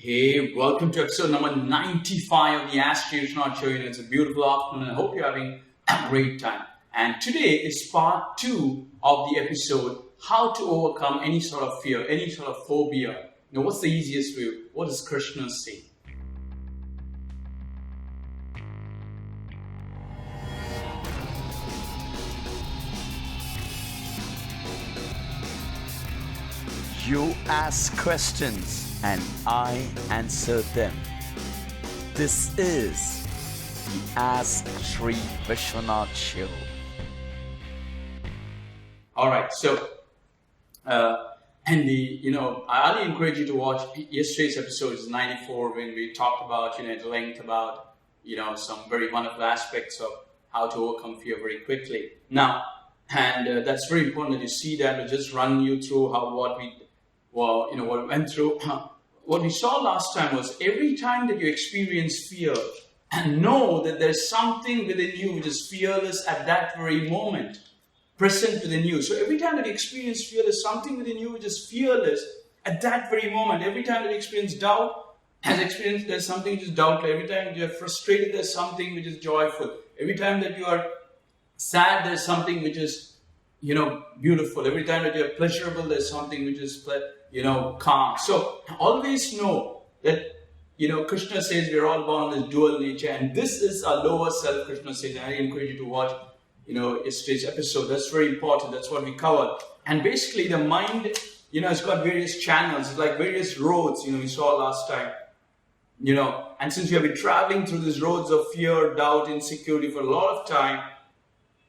Hey, welcome to episode number 95 of the Ask Vishwanath show. It's a beautiful afternoon and I hope you're having a great time. And today is part 2 of the episode, how to overcome any sort of fear, any sort of phobia. What's the easiest way? What does Krishna say? You ask questions and I answer them. This is the Ask Sri Vishwanath show. Alright, so I highly encourage you to watch yesterday's episode, is 94, when we talked about, at length about, some very wonderful aspects of how to overcome fear very quickly. Now, and that's very important that you see that. We'll just run you through what we went through. What we saw last time was every time that you experience fear and know that there's something within you which is fearless at that very moment, present within you. So every time that you experience fear, there's something within you which is fearless at that very moment. Every time that you experience doubt, there's something which is doubtful. Every time that you're frustrated, there's something which is joyful. Every time that you are sad, there's something which is, beautiful. Every time that you're pleasurable, there's something which is, calm. So always know that, Krishna says we're all born with this dual nature, and this is our lower self, Krishna says. And I encourage you to watch, yesterday's episode. That's very important. That's what we covered. And basically the mind, has got various channels. It's like various roads, we saw last time. And since we have been traveling through these roads of fear, doubt, insecurity for a lot of time,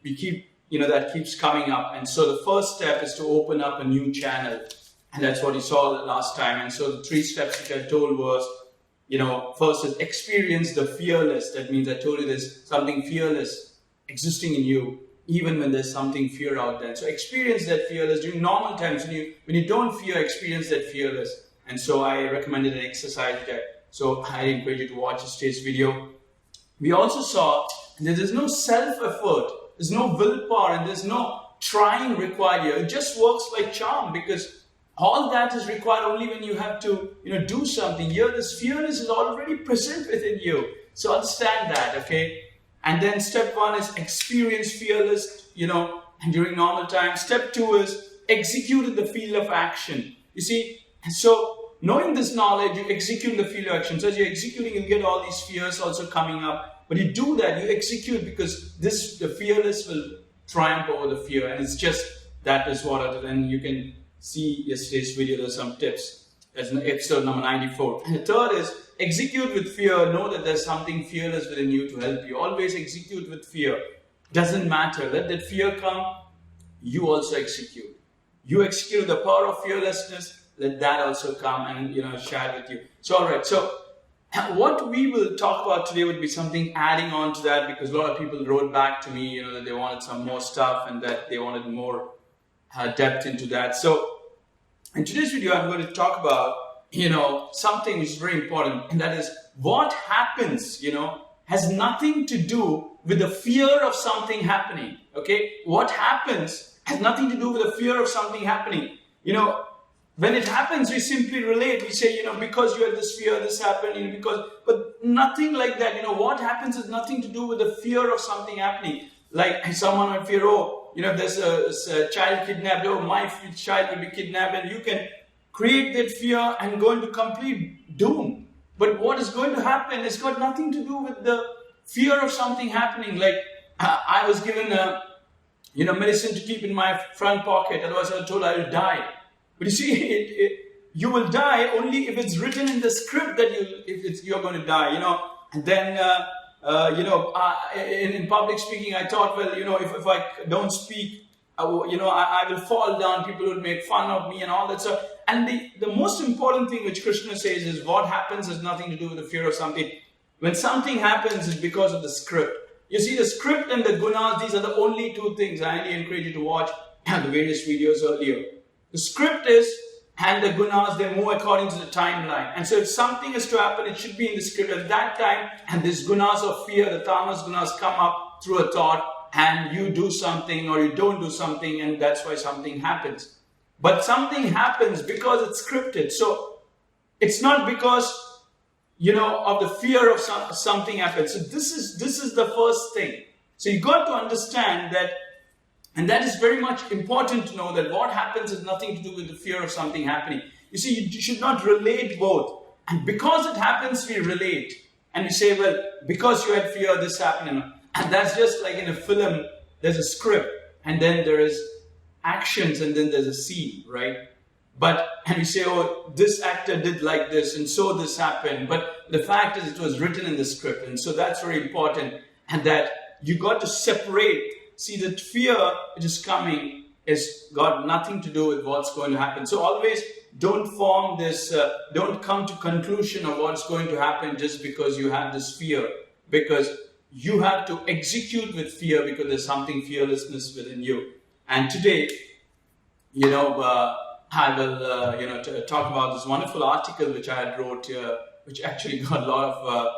we keep, that keeps coming up. And so the first step is to open up a new channel. And that's what you saw last time. And so the 3 steps which I told was, first is experience the fearless. That means I told you there's something fearless existing in you, even when there's something fear out there. So experience that fearless during normal times. When you don't fear, experience that fearless. And so I recommended an exercise there. So I encourage you to watch today's video. We also saw that there's no self-effort, there's no willpower, and there's no trying required here. It just works like charm, because all that is required only when you have to, do something. Here, this fearless is already present within you. So understand that, okay? And then step 1 is experience fearless, and during normal time. Step 2 is execute in the field of action. You see, so knowing this knowledge, you execute in the field of action. So as you're executing, you get all these fears also coming up. But you do that, you execute, because the fearless will triumph over the fear. And it's just, that is what it is. And you can see yesterday's video, there's some tips. That's in episode number 94. And the third is execute with fear. Know that there's something fearless within you to help you. Always execute with fear. Doesn't matter. Let that fear come. You also execute. You execute the power of fearlessness. Let that also come and share with you. So alright. So what we will talk about today would be something adding on to that, because a lot of people wrote back to me, that they wanted some more stuff and that they wanted more depth into that. So in today's video, I'm going to talk about, something which is very important, and that is what happens, has nothing to do with the fear of something happening. Okay? What happens has nothing to do with the fear of something happening. When it happens, we simply relate. We say, because you had this fear, this happened, but nothing like that. What happens has nothing to do with the fear of something happening. Like someone might fear, there's a child kidnapped, my child will be kidnapped, and you can create that fear and go into complete doom. But what is going to happen has got nothing to do with the fear of something happening. Like I was given medicine to keep in my front pocket, otherwise I was told I will die. But you see, you will die only if it's written in the script that you're going to die, And then, in public speaking, I thought, if I don't speak, I will fall down. People will make fun of me and all that stuff. And the most important thing which Krishna says is what happens has nothing to do with the fear of something. When something happens, it's because of the script. You see, the script and the gunas, these are the only 2 things. I highly encourage you to watch the various videos earlier. The script is, and the gunas, they move according to the timeline. And so if something is to happen, it should be in the script at that time. And these gunas of fear, the tamas gunas, come up through a thought, and you do something or you don't do something, and that's why something happens. But something happens because it's scripted. So It's not because, of the fear of something happens. So this is the first thing. So you got to understand that, and that is very much important to know, that what happens has nothing to do with the fear of something happening. You see, you should not relate both. And because it happens, we relate. And we say, well, because you had fear, this happened. And that's just like in a film, there's a script, and then there is actions, and then there's a scene, right? And we say, oh, this actor did like this, and so this happened. But the fact is, it was written in the script. And so that's very important. And that you got to separate. See, that fear which is coming has got nothing to do with what's going to happen. So always don't form this, don't come to conclusion of what's going to happen just because you have this fear. Because you have to execute with fear, because there's something fearlessness within you. And today, I will, talk about this wonderful article which I had wrote here, which actually got a lot of,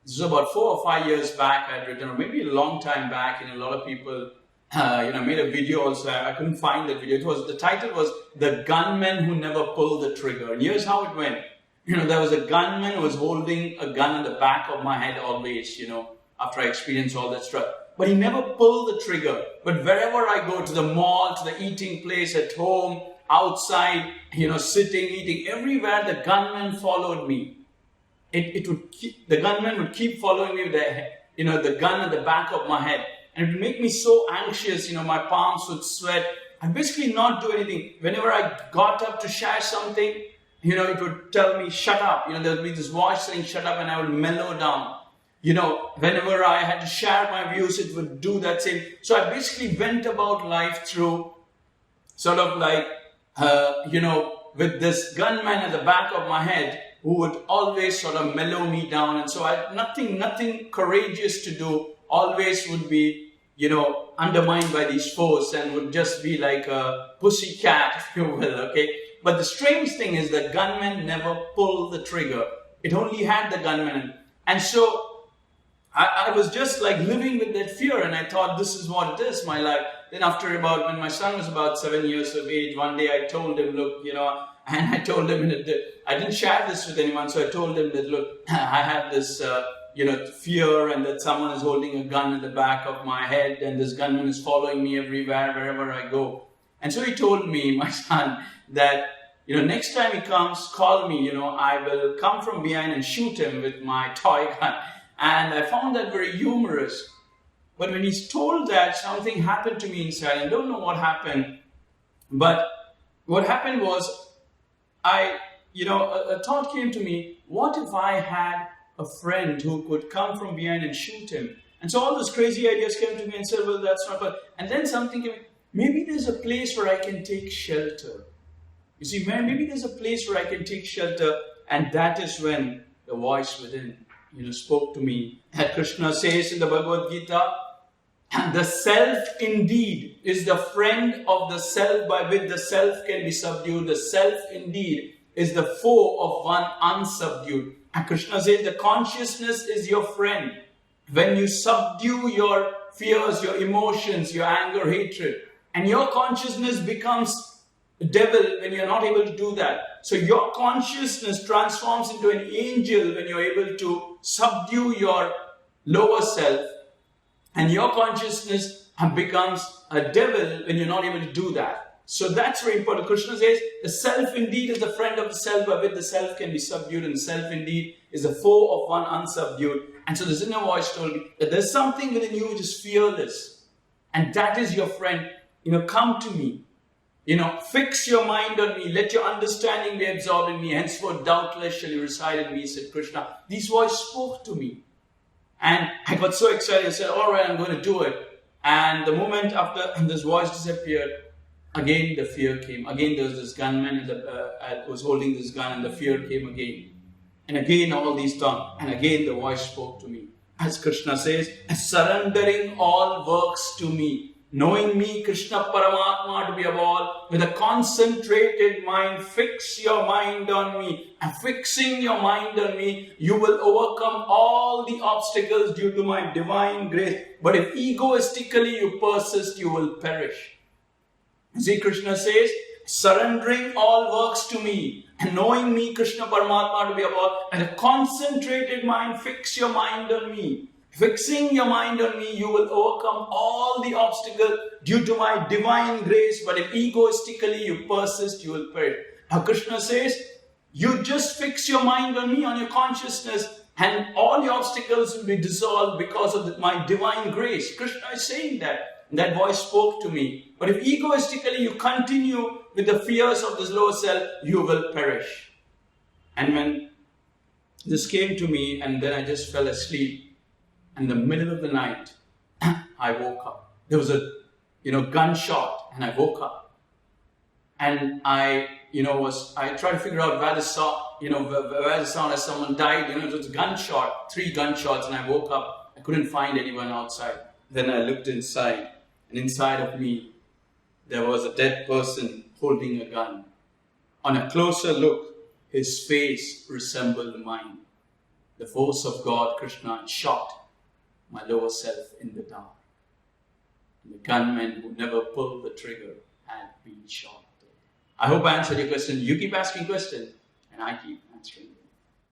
this was about 4 or 5 years back I had written, or maybe a long time back, a lot of people, made a video also. I couldn't find that video. The title was "The Gunman Who Never Pulled the Trigger." And here's how it went. There was a gunman who was holding a gun in the back of my head always, after I experienced all that stuff. But he never pulled the trigger. But wherever I go, to the mall, to the eating place, at home, outside, sitting, eating, everywhere, the gunman followed me. The gunman would keep following me with the gun at the back of my head. And it would make me so anxious, my palms would sweat. I'd basically not do anything. Whenever I got up to share something, it would tell me, shut up. There would be this voice saying, shut up, and I would mellow down. Whenever I had to share my views, it would do that same. So I basically went about life through sort of like, with this gunman at the back of my head who would always sort of mellow me down. And so I had nothing courageous to do, always would be, undermined by these foes, and would just be like a pussy cat, if you will, okay? But the strange thing is the gunman never pulled the trigger. It only had the gunman. And so I was just like living with that fear, and I thought, this is what it is, my life. Then when my son was about 7 years of age, one day I told him, look, and I told him, I didn't share this with anyone, so I told him that, look, I have this, fear, and that someone is holding a gun at the back of my head, and this gunman is following me everywhere, wherever I go. And so he told me, my son, that, next time he comes, call me, I will come from behind and shoot him with my toy gun. And I found that very humorous. But when he's told that, something happened to me inside. I don't know what happened. But what happened was, a thought came to me, what if I had a friend who could come from behind and shoot him? And so all those crazy ideas came to me and said, well, that's not good. And then something came, maybe there's a place where I can take shelter. You see, maybe there's a place where I can take shelter. And that is when the voice within, spoke to me. And Krishna says in the Bhagavad Gita, the self indeed is the friend of the self by which the self can be subdued. The self indeed is the foe of one unsubdued. And Krishna says the consciousness is your friend. When you subdue your fears, your emotions, your anger, hatred, and your consciousness becomes a devil when you're not able to do that. So your consciousness transforms into an angel when you're able to subdue your lower self, and your consciousness becomes a devil when you're not able to do that. So that's very important. Krishna says the self indeed is the friend of the self by which the self can be subdued, and the self indeed is the foe of one unsubdued. And so this inner voice told me that there's something within you which is fearless, and that is your friend. Come to me. Fix your mind on me. Let your understanding be absorbed in me. Henceforth doubtless shall you reside in me, said Krishna. These voices spoke to me. And I got so excited. I said, all right, I'm going to do it. And the moment after this voice disappeared, again the fear came. Again there was this gunman who was holding this gun, and the fear came again. And again all these thoughts. And again the voice spoke to me. As Krishna says, surrendering all works to me. Knowing me, Krishna Paramatma, to be of all, with a concentrated mind, fix your mind on me. And fixing your mind on me, you will overcome all the obstacles due to my divine grace. But if egoistically you persist, you will perish. See, Krishna says surrendering all works to me and knowing me, Krishna Paramatma, to be about, and a concentrated mind, fix your mind on me. Fixing your mind on me, you will overcome all the obstacles due to my divine grace. But if egoistically you persist, you will perish. Now Krishna says, you just fix your mind on me, on your consciousness, and all the obstacles will be dissolved because of my divine grace. Krishna is saying that. And that voice spoke to me. But if egoistically you continue with the fears of this lower self, you will perish. And when this came to me, and then I just fell asleep, in the middle of the night, I woke up. There was a, gunshot, and I woke up. And I tried to figure out where the sound as someone died. It was a gunshot, 3 gunshots, and I woke up. I couldn't find anyone outside. Then I looked inside, and inside of me, there was a dead person holding a gun. On a closer look, his face resembled mine. The force of God, Krishna, shot my lower self in the dark. And the gunman who never pulled the trigger had been shot. I hope I answered your question. You keep asking questions, and I keep answering.